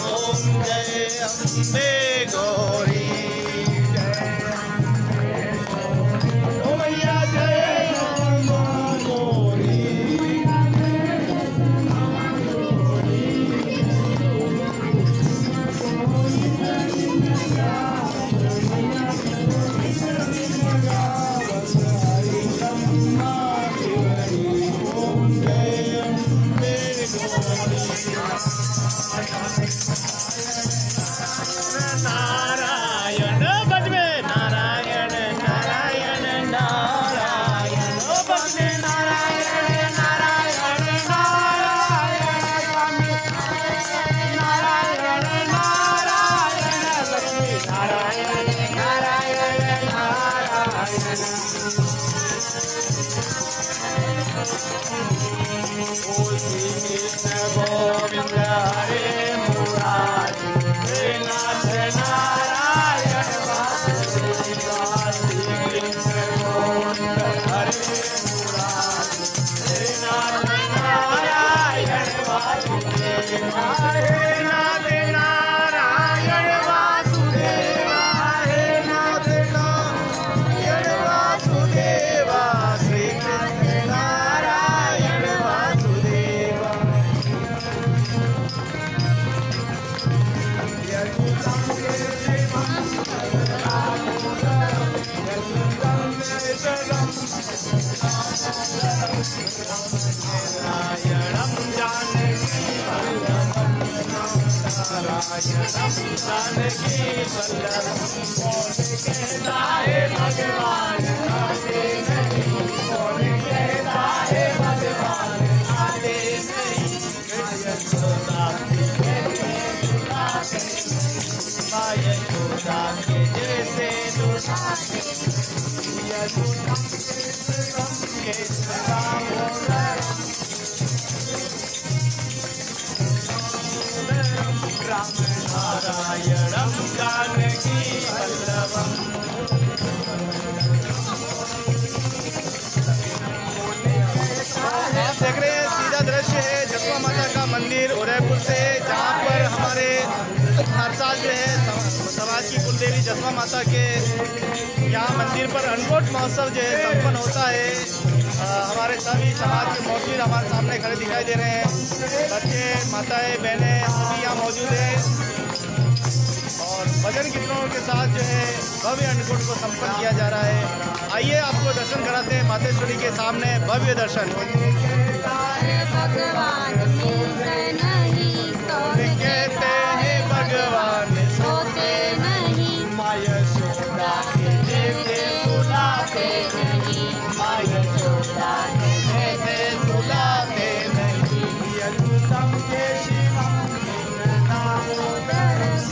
ओम जय अम्बे गौरी मंदिर उदयपुर से, जहाँ पर हमारे हर साल जो है समाज की कुलदेवी जसवा माता के यहाँ मंदिर पर अन्नकूट महोत्सव जो है संपन्न होता है। हमारे सभी समाज के मौजूद हमारे सामने खड़े दिखाई दे रहे हैं। बच्चे, माताएं, बहनें सभी यहाँ मौजूद हैं और भजन कीर्तनों के साथ जो है भव्य अन्नकूट को संपन्न किया जा रहा है। आइए आपको दर्शन कराते हैं मातेश्वरी के सामने भव्य दर्शन। भगवान मिलते नहीं तो कहते हैं भगवान सोते नहीं, माया सोदा के जैसे सुलाते नहीं माया सोदा के जैसे सुलाते नहीं। अद्भुतम के शिवम नामोदरम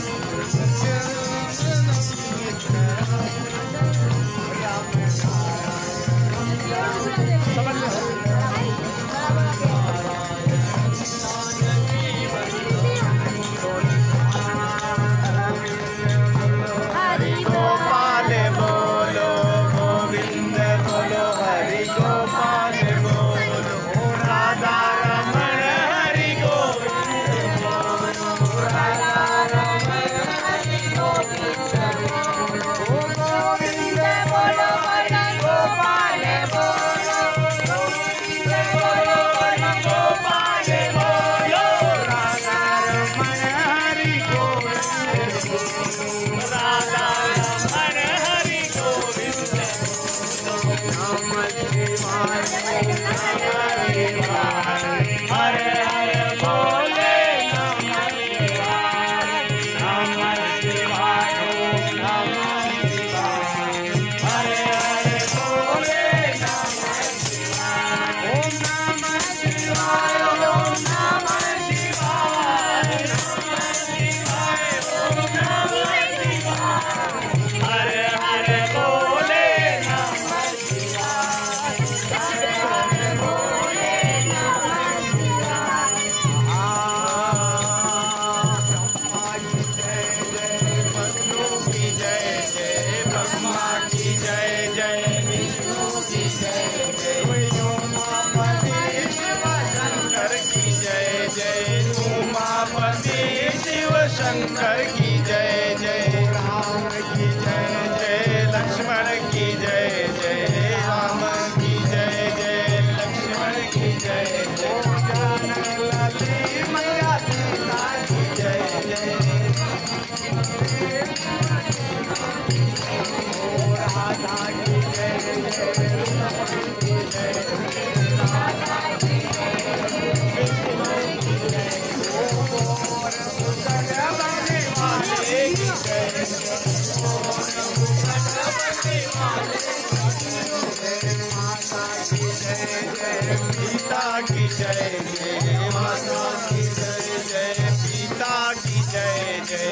पिता की जय जय माता की जय जय पिता की जय जय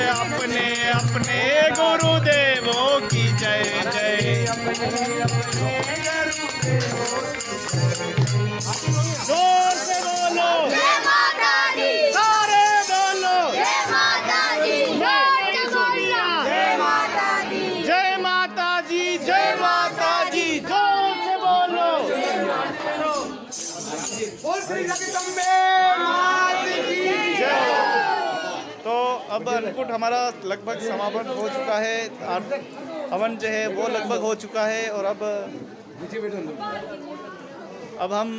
अपने अपने गुरुदेवों की जय जय जोर से बोलो जय माता दी, सारे बोलो जय माता दी, जय माता दी, जय माता जी जय माता जी जोर से बोलो जय। तो अब अन्नकूट हमारा लगभग समापन हो चुका है, हवन जो है वो लगभग हो चुका है और अब हम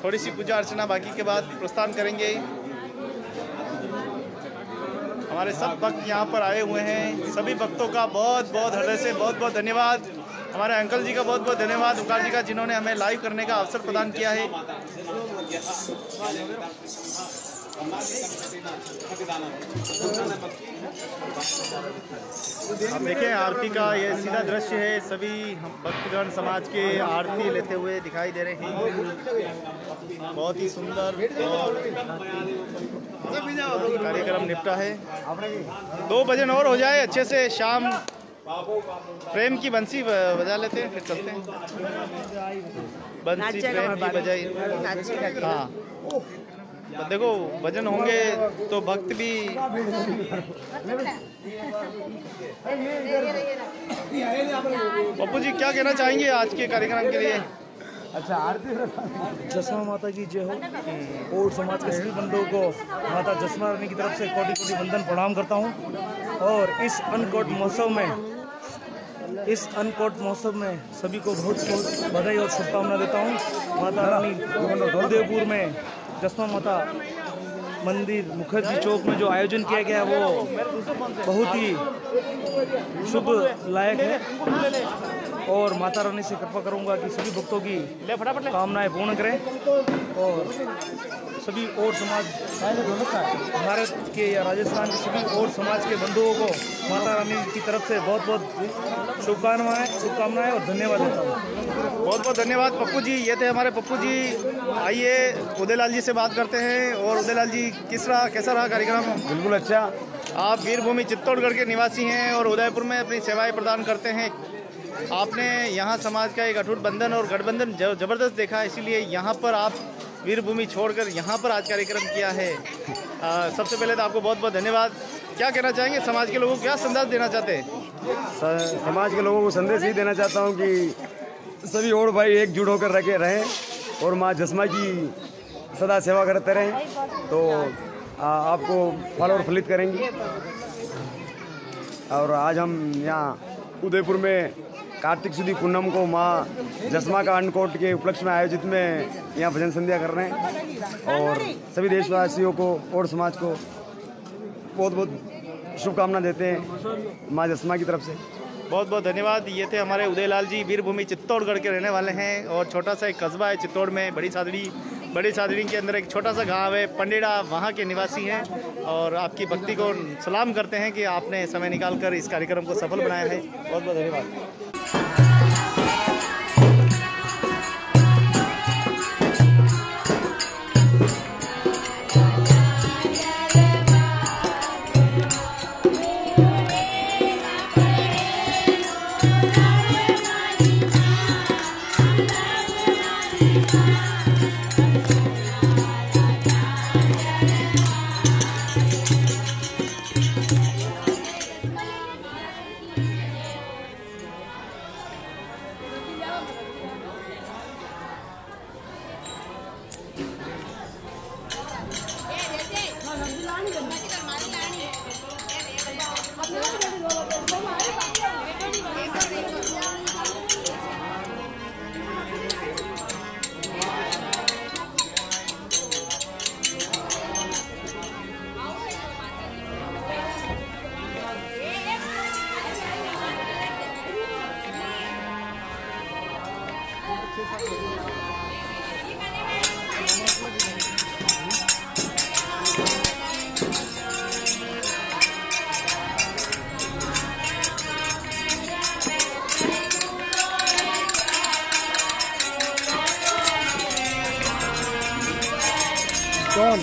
थोड़ी सी पूजा अर्चना बाकी के बाद प्रस्थान करेंगे। हमारे सब भक्त यहाँ पर आए हुए हैं, सभी भक्तों का बहुत बहुत हृदय से बहुत बहुत धन्यवाद। हमारे अंकल जी का बहुत बहुत धन्यवाद, उकार जी का, जिन्होंने हमें लाइव करने का अवसर प्रदान किया है। आप देखें आरती का ये सीधा दृश्य है, सभी भक्तगण समाज के आरती लेते हुए दिखाई दे रहे हैं, बहुत ही सुंदर। और कार्यक्रम निपटा है, 2 भजन और हो जाए अच्छे से, शाम प्रेम की बंसी बजा लेते हैं, फिर चलते हैं। बंसी प्रेम की बजाई, हाँ तो देखो भजन होंगे तो भक्त भी। पप्पू जी क्या कहना चाहेंगे आज के कार्यक्रम के लिए? अच्छा, आरती जसमा माता की जय हो। कोट समाज के सभी बंधुओं को माता जसमा रानी की तरफ से कोटि कोटि वंदन प्रणाम करता हूँ। और इस अन्नकूट महोत्सव में सभी को बहुत बहुत बधाई और शुभकामना देता हूँ। माता रानी उदयपुर में जसमा माता मंदिर मुखर्जी चौक में जो आयोजन किया गया वो बहुत ही शुभ लायक है और माता रानी से कृपा करूंगा कि सभी भक्तों की कामनाएं पूर्ण करें और सभी और समाज भारत के या राजस्थान के सभी और समाज के बंधुओं को माता रानी की तरफ से बहुत बहुत शुभकामनाएं और धन्यवाद देता हूँ। बहुत बहुत धन्यवाद पप्पू जी। ये थे हमारे पप्पू जी। आइए उदयलाल जी से बात करते हैं। और उदयलाल जी कैसा रहा कार्यक्रम? बिल्कुल अच्छा। आप वीरभूमि चित्तौड़गढ़ के निवासी हैं और उदयपुर में अपनी सेवाएं प्रदान करते हैं। आपने यहाँ समाज का एक अटूट बंधन और गठबंधन जबरदस्त देखा, इसीलिए यहाँ पर आप वीरभूमि छोड़कर यहाँ पर आज कार्यक्रम किया है। सबसे पहले तो आपको बहुत बहुत धन्यवाद। क्या कहना चाहेंगे समाज के लोगों को, क्या संदेश देना चाहते हैं? समाज के लोगों को संदेश ही देना चाहता हूँ कि सभी और भाई एकजुट होकर रहें और माँ जसमा की सदा सेवा करते रहें, तो आपको फल और फलित करेंगी। और आज हम यहाँ उदयपुर में कार्तिक शुद्ध पूनम को माँ जसमा का अन्नकूट के उपलक्ष्य में आयोजित में यहाँ भजन संध्या कर रहे हैं और सभी देशवासियों को और समाज को बहुत बहुत शुभकामना देते हैं माँ जसमा की तरफ से। बहुत बहुत धन्यवाद। ये थे हमारे उदयलाल जी, वीरभूमि चित्तौड़गढ़ के रहने वाले हैं और छोटा सा एक कस्बा है चित्तौड़ में, बड़ी सादड़ी के अंदर एक छोटा सा गांव है पंडेड़ा, वहाँ के निवासी हैं और आपकी भक्ति को सलाम करते हैं कि आपने समय निकालकर इस कार्यक्रम को सफल बनाया है। बहुत बहुत धन्यवाद। कौन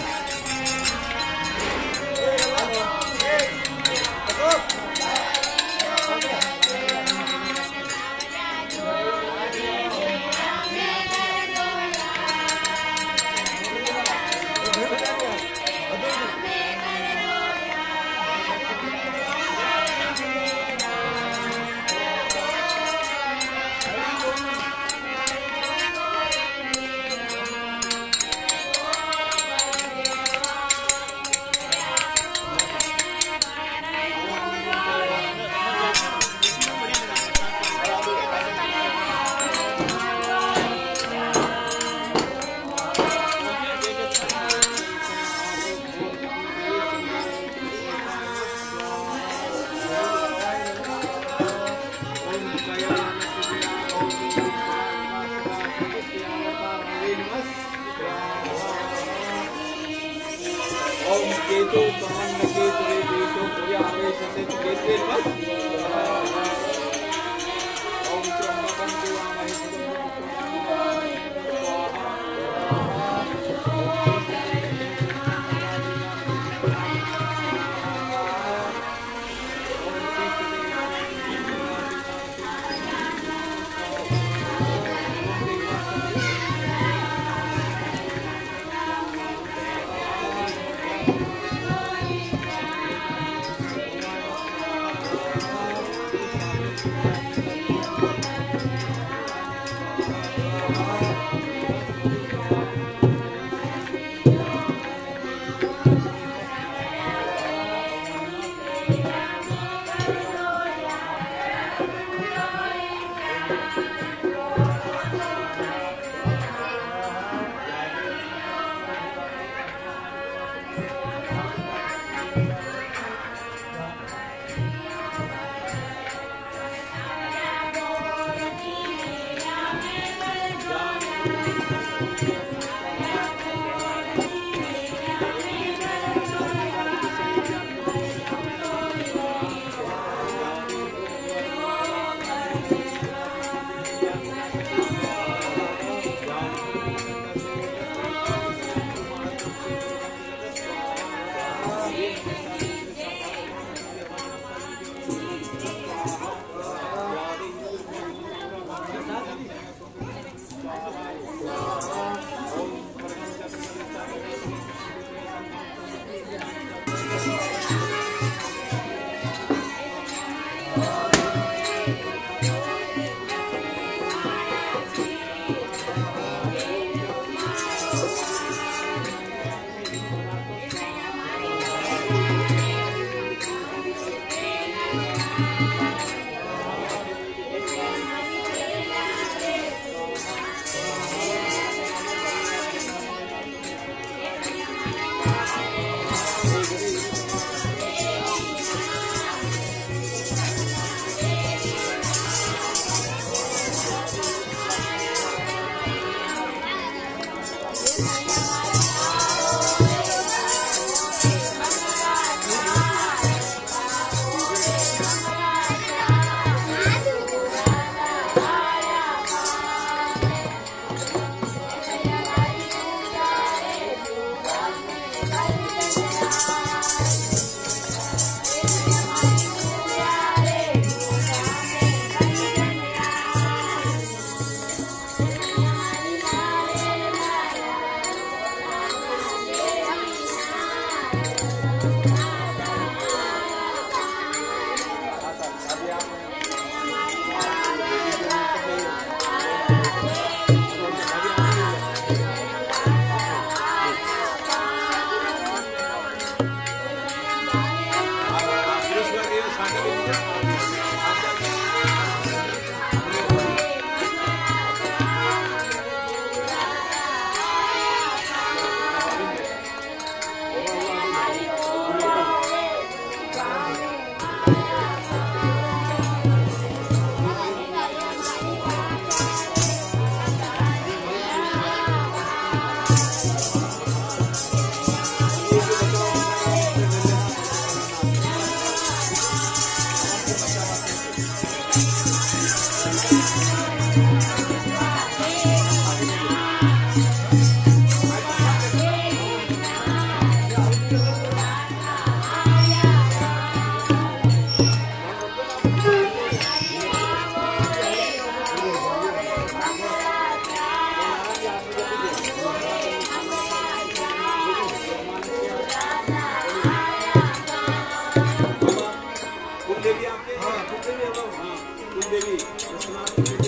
कुलदेवी आपके हाँ कुलदेवी हाँ कुलदेवी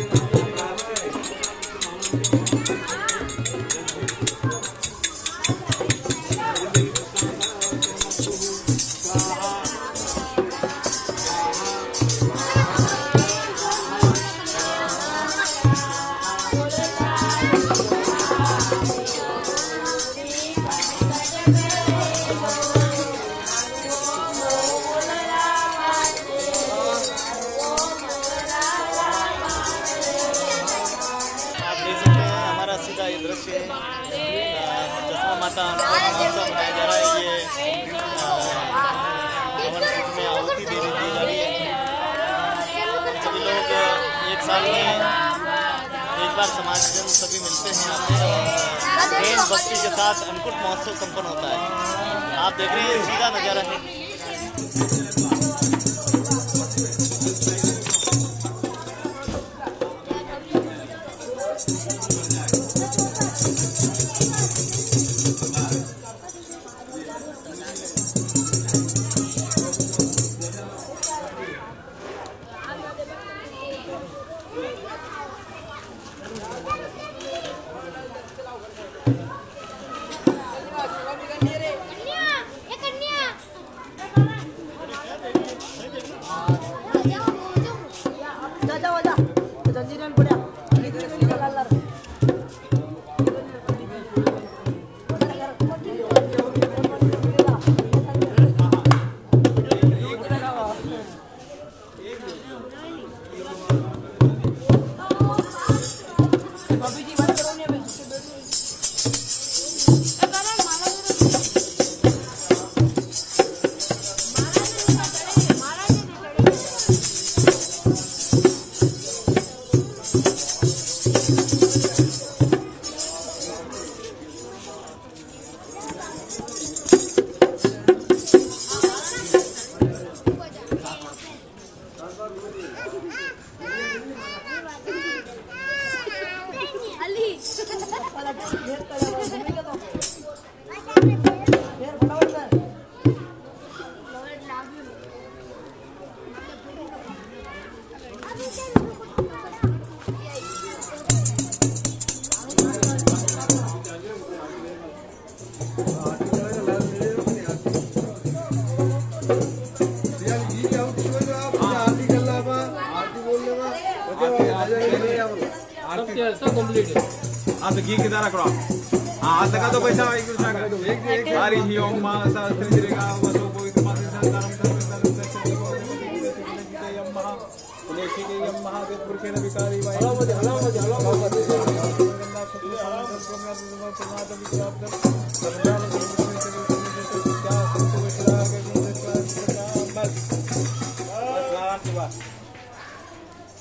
जसमा माता महोत्सव मनाया जा रहा है। ये हवन में आहुति दी जा रही है। सभी लोग एक साल में एक बार समाजजन सभी मिलते हैं, प्रेम भक्ति के साथ अन्नकूट महोत्सव संपन्न होता है। आप देख रहे हैं सीधा नजारा है। आप घी कितना रखो हाँ तक तो पैसा सारी ही ओम मां शास्त्री श्रीगा वसो पवित्र माते संतारम यम महा पुलेशी के यम महादेव पुरखे न विकारी वाई हलो मजे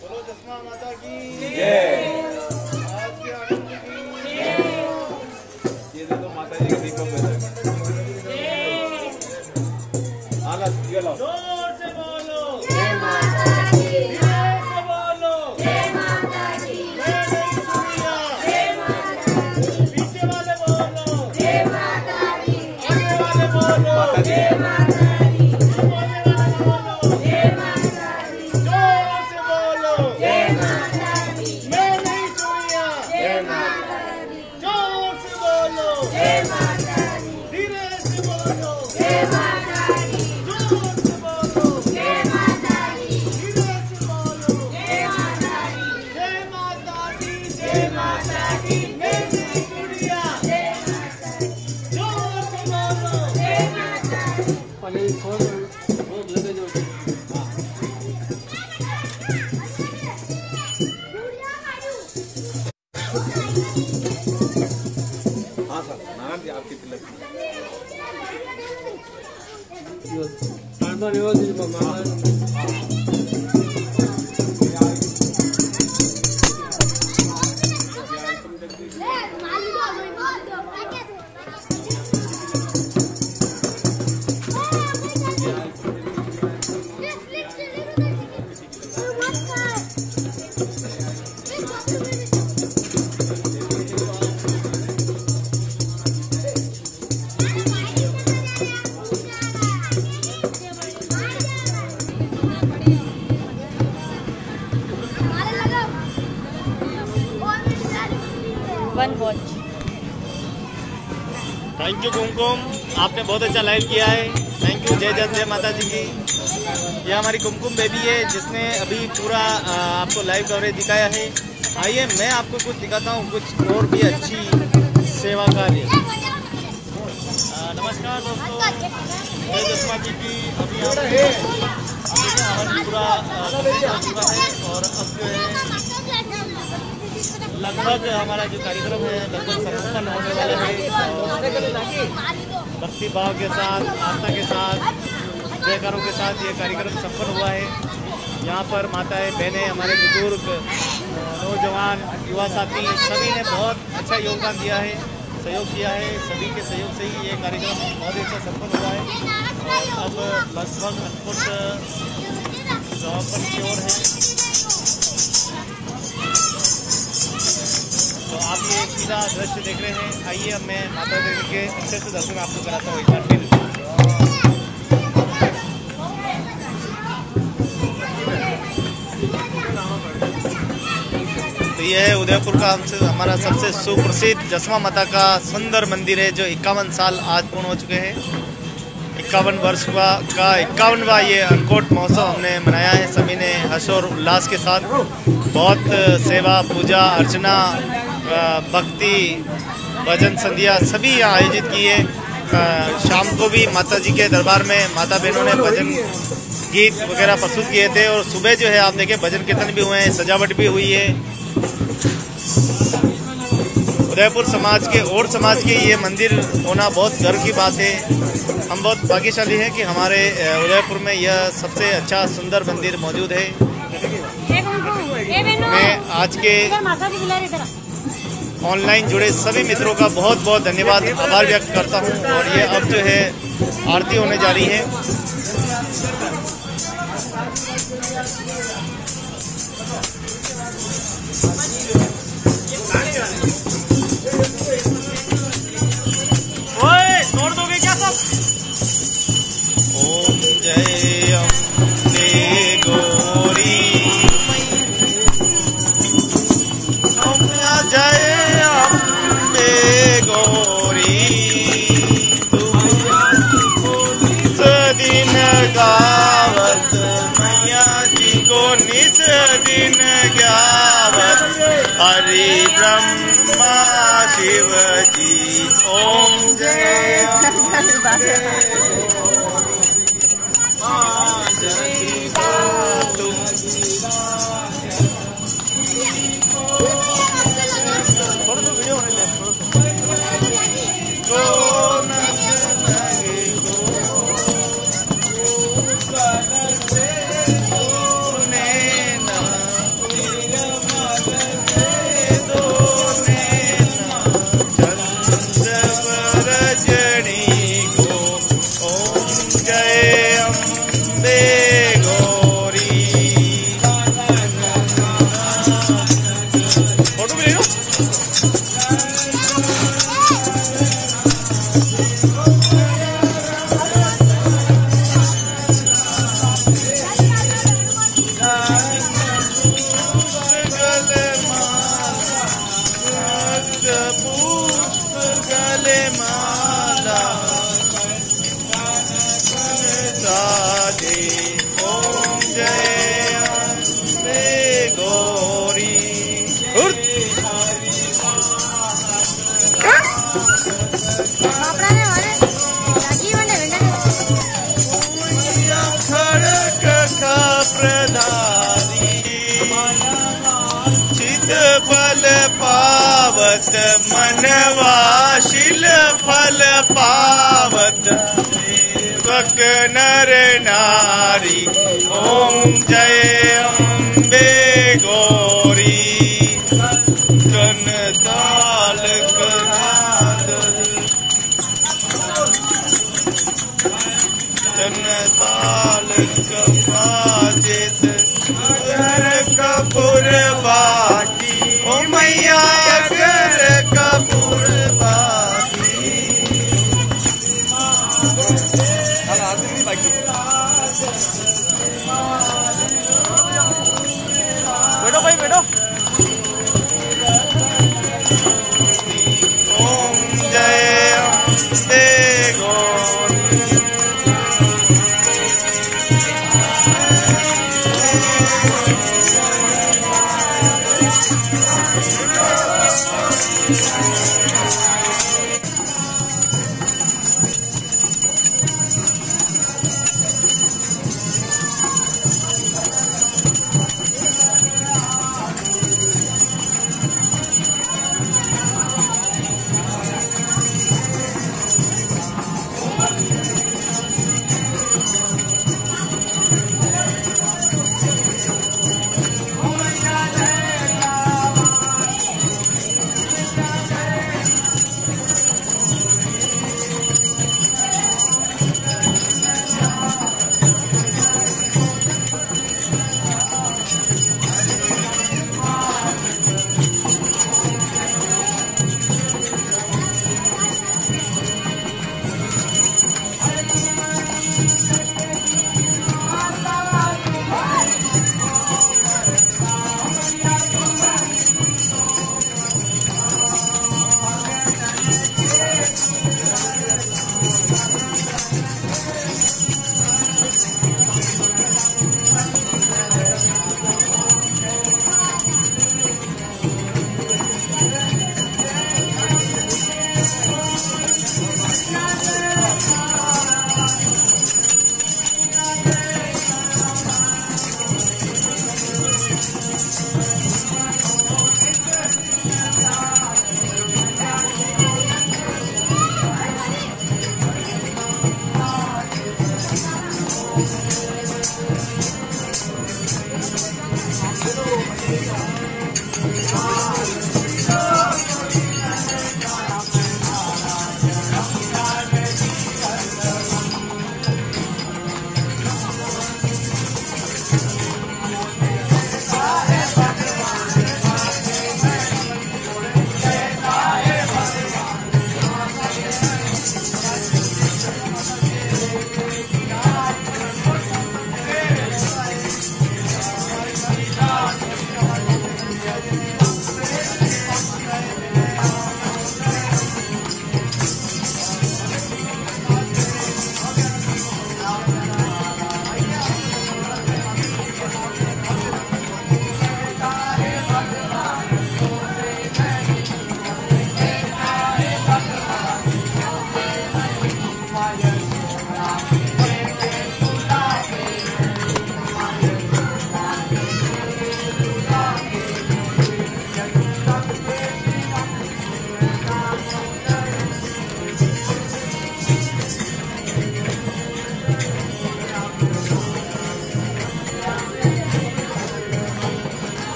बोलो जसमा माता की जय। ये दे दो माता जी के दीपक आलस ये लो जोर से बोलो जय माता दी जोर से बोलो जय माता दी जय मैया जय माता दी पीछे वाले बोलो जय माता दी आगे वाले बोलो माता जी जय माता दी बोले वाले बोलो जय माता दी जोर से बोलो जय माता दी मैं नहीं सुनिया जय माता दी जोर से बोलो जय माता दी धीरे से बोलो जय माता दी जोर से बोलो वन वॉच। थैंक यू कुमकुम, आपने बहुत अच्छा लाइव किया है। Thank you. जय जय जय माता जी की। ये हमारी कुमकुम बेबी है जिसने अभी पूरा आपको लाइव कवरेज दिखाया है। आइए मैं आपको कुछ दिखाता हूँ, कुछ और भी अच्छी सेवा कार्य। नमस्कार दोस्तों, जय जसमा जी की। अभी हवन पूरा चुका है और अब जो है लगभग हमारा जो कार्यक्रम है लगभग संपन्न होने वाला है। भक्ति भाव के साथ, आस्था के साथ, जयकारों के साथ ये कार्यक्रम संपन्न हुआ है। यहाँ पर माताएं, बहनें, हमारे बुजुर्ग, नौजवान, युवा साथी सभी ने बहुत अच्छा योगदान दिया है, सहयोग किया है। सभी के सहयोग से ही ये कार्यक्रम बहुत अच्छा संपन्न हुआ है। और अब लगभग अनपुट समापन की ओर है। तो आप ये सीधा दृश्य देख रहे हैं। आइए अब मैं माता देवी के अच्छे से दर्शन आपको कराता हूँ एक बार फिर। ये है उदयपुर का हमारा सबसे सुप्रसिद्ध जसमा माता का सुंदर मंदिर है जो 51 साल आज पूर्ण हो चुके हैं। 51 वर्ष का 51वां ये अन्नकूट महोत्सव हमने मनाया है। सभी ने हर्ष और उल्लास के साथ बहुत सेवा, पूजा अर्चना, भक्ति, भजन संध्या सभी यहाँ आयोजित की है। शाम को भी माता जी के दरबार में माता बहनों ने भजन गीत वगैरह प्रस्तुत किए थे और सुबह जो है आप देखें भजन कीर्तन भी हुए हैं, सजावट भी हुई है। उदयपुर समाज के और समाज के ये मंदिर होना बहुत गर्व की बात है। हम बहुत भाग्यशाली हैं कि हमारे उदयपुर में यह सबसे अच्छा सुंदर मंदिर मौजूद है। मैं आज के ऑनलाइन जुड़े सभी मित्रों का बहुत बहुत धन्यवाद, आभार व्यक्त करता हूं। और ये अब जो है आरती होने जा रही है। ओए तोड़ दोगे क्या सब? ओम जय अम्बे गौरी, ओम जय अम्बे गौरी, निस दिन गावत मैया जी को निस दिन गावत हरि ब्रह्मा शिव जी। ओम जय पावत मनवाशिल फल पावत सेवक नर नारी। ओम जय अम्बे गौरी, जन तालक नाद, जन तालक बाजित कपूर बाटी। ओ मैया अगर कपूर बाटी।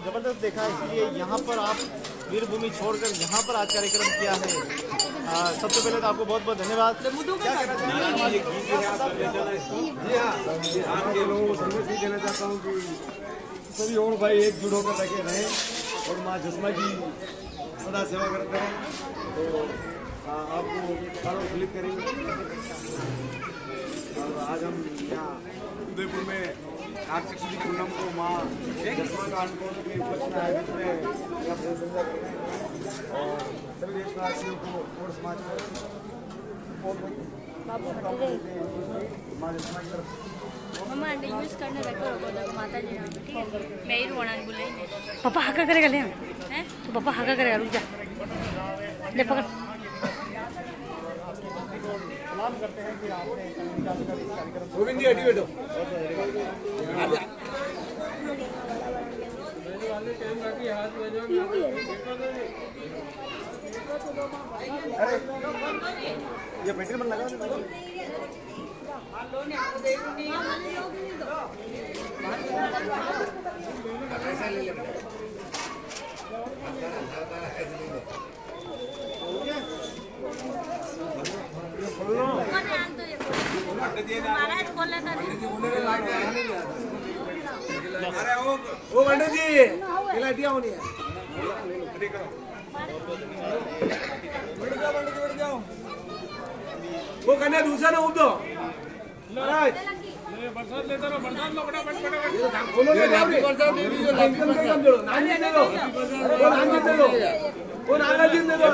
जबरदस्त देखा, इसलिए यहाँ पर आप वीरभूमि छोड़कर यहाँ पर आज कार्यक्रम किया है। सबसे पहले तो आपको बहुत बहुत धन्यवाद। क्या कहना चाहेंगे? आपके लोगों को संदेश भी देना चाहता हूँ कि सभी और भाई एकजुट होकर लगे रहें और माँ जसमा की सदा सेवा करते हैं, तो आपको सालों फलित करेंगे। और आज हम यहाँ उदयपुर में कार्तिक शुद्ध पूनम को माँ जसमा का अनकोट के उपलक्ष्य में आयोजित में यहाँ पर संध्या करते हैं और सभी देशवासियों को और समाज को माँ जसमा की तरफ मम्मा अंडे यूज करने रखो माता जी नाम, ठीक है? मैं ही रोना बुलाएंगे। पापा हका करेगा ले हैं? तो पापा हका करेगा, रुक जा ले पकड़। सलाम करते हैं कि आपने कार्यक्रम गोविंद जी हटी बैठो। ये पेंटिंग में लगा अरे वो पंडित जी लाटिया होनी है। वो कन्या दूसरा ना उठ दो। बरसात लेता रहो, बरसात लो फटाफट बोलो ना, बरसात दे दीजिए, लाइसेंस का काम जोड़ो, नानी दे दो, वो नानी दे दो, वो नाना जी दे दो।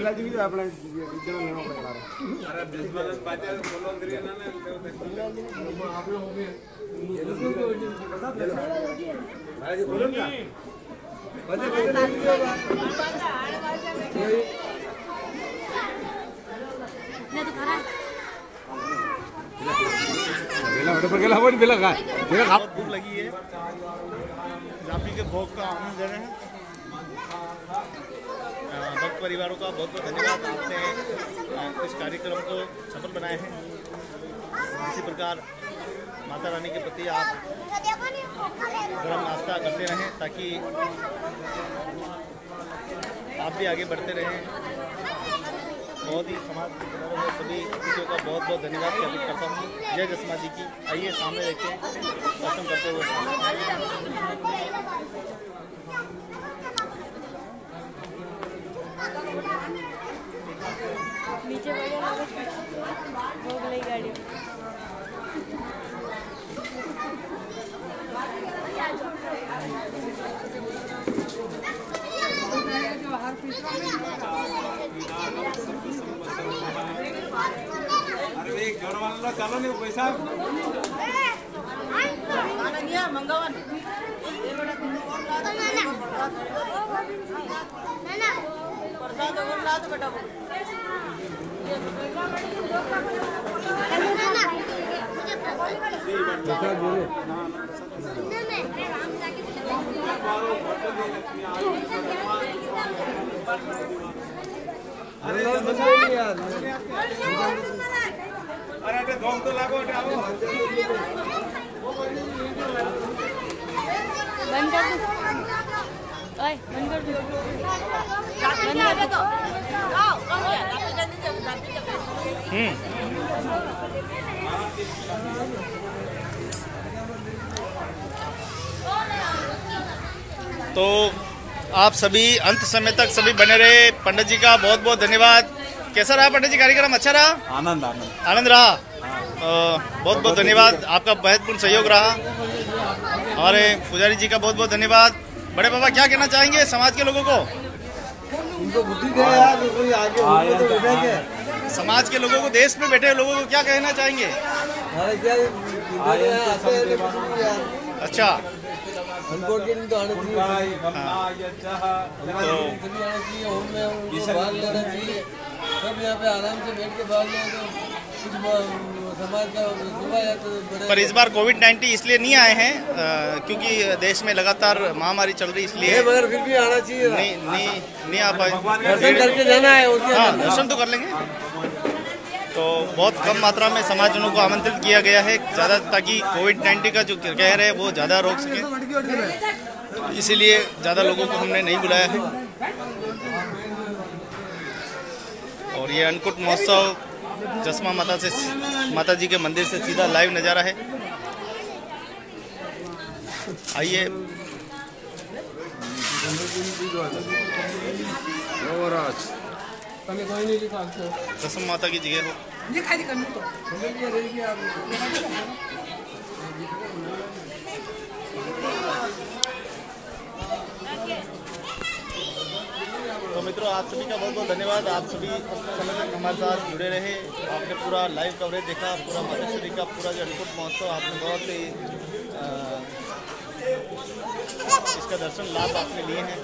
जी भी अपना इतना लेना पड़ेगा। अरे जज्बात बातें बोलो अंदर ना ना आप लोग हो गए भाई जी बोलो ना बजे नहीं तो खरा बेला बड़े पर गेला होनी बेला का तेरा खा भूख लगी है। जापी के भोग का आनंद ले रहे हैं। भक्त परिवारों का बहुत बहुत धन्यवाद, आपने इस कार्यक्रम को सफल बनाए हैं। इसी प्रकार माता रानी के प्रति आप गरम नाश्ता करते रहें ताकि आप भी आगे बढ़ते रहें। बहुत ही समाज की तरफ से सभी व्यक्तियों का बहुत बहुत धन्यवाद ज्ञापित करता हूँ। जय जसमा जी की। आइए सामने देखें दर्शन करते हुए। नीचे भोग लगी गाड़ी अरे एक जोर वाला चलो नहीं पैसा मंगवान प्रसाद लात बेटा अरे धोम तो लागो बंद कर दो, ओए बंद कर दो। तो आप सभी अंत समय तक सभी बने रहे। पंडित जी का बहुत बहुत धन्यवाद। कैसा रहा पंडित जी कार्यक्रम? अच्छा रहा? आनंद आनंद रहा। बहुत बहुत धन्यवाद, आपका महत्वपूर्ण सहयोग रहा। हमारे पुजारी जी का बहुत बहुत धन्यवाद। बड़े बाबा क्या कहना चाहेंगे समाज के लोगों को? उनको बुद्धि दे यार, कोई आगे उनको तो बैठेंगे। समाज के लोगों को, देश में बैठे लोगों को क्या कहना चाहेंगे? अच्छा, सब यहाँ पे आराम से बैठ के बाहर लोग कुछ समाज का सुबह या तो पर इस बार कोविड-19 इसलिए नहीं आए हैं क्योंकि देश में लगातार महामारी चल रही इसलिए मगर फिर भी आना चाहिए। नहीं आ पाए। दर्शन करके जाना है। हाँ, दर्शन तो कर लेंगे। तो बहुत कम मात्रा में समाजजनों को आमंत्रित किया गया है ज़्यादा, ताकि कोविड-19 का जो कहर है वो ज़्यादा रोक सके, इसीलिए ज़्यादा लोगों को हमने नहीं बुलाया है। और ये अन्नकूट महोत्सव जसमा माता जी के मंदिर से सीधा लाइव नज़ारा है। आइए जसमा माता की जगह हो। तो मित्रों, आप सभी का बहुत बहुत धन्यवाद। आप सभी समय तक हमारे साथ जुड़े रहे, आपने पूरा लाइव कवरेज देखा, पूरा माताश्री का पूरा जो अन्नकूट महोत्सव आपने बहुत ही इसका दर्शन लाभ आपने लिए हैं।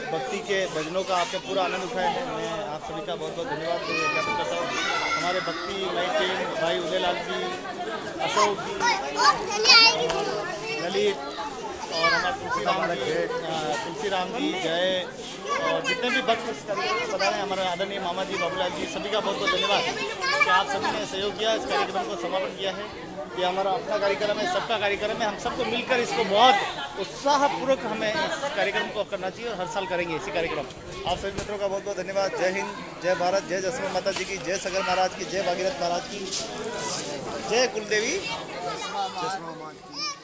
भक्ति के भजनों का आपने पूरा आनंद उठाया है। मैं आप सभी का बहुत बहुत धन्यवाद ज्ञापन करता हूँ। हमारे भक्ति मई टीम भाई उदयलाल जी, अशोक जी, ललित और हमारे तुलसीराम जी, जय और जितने भी भक्त बता रहे हैं, हमारे आदरणीय मामा जी, बाबूलाल जी, सभी का बहुत बहुत धन्यवाद कि आप सभी ने सहयोग किया, इस कार्यक्रम को समापन किया है। ये हमारा अपना कार्यक्रम है, सबका कार्यक्रम है। हम सबको मिलकर इसको बहुत उत्साहपूर्वक हमें इस कार्यक्रम को करना चाहिए और हर साल करेंगे इसी कार्यक्रम। आप सभी मित्रों का बहुत बहुत धन्यवाद। जय हिंद, जय भारत, जय जसमा माता जी की, जय सगर महाराज की, जय भागीरथ महाराज की, जय कुलदेवी जसमा माता की।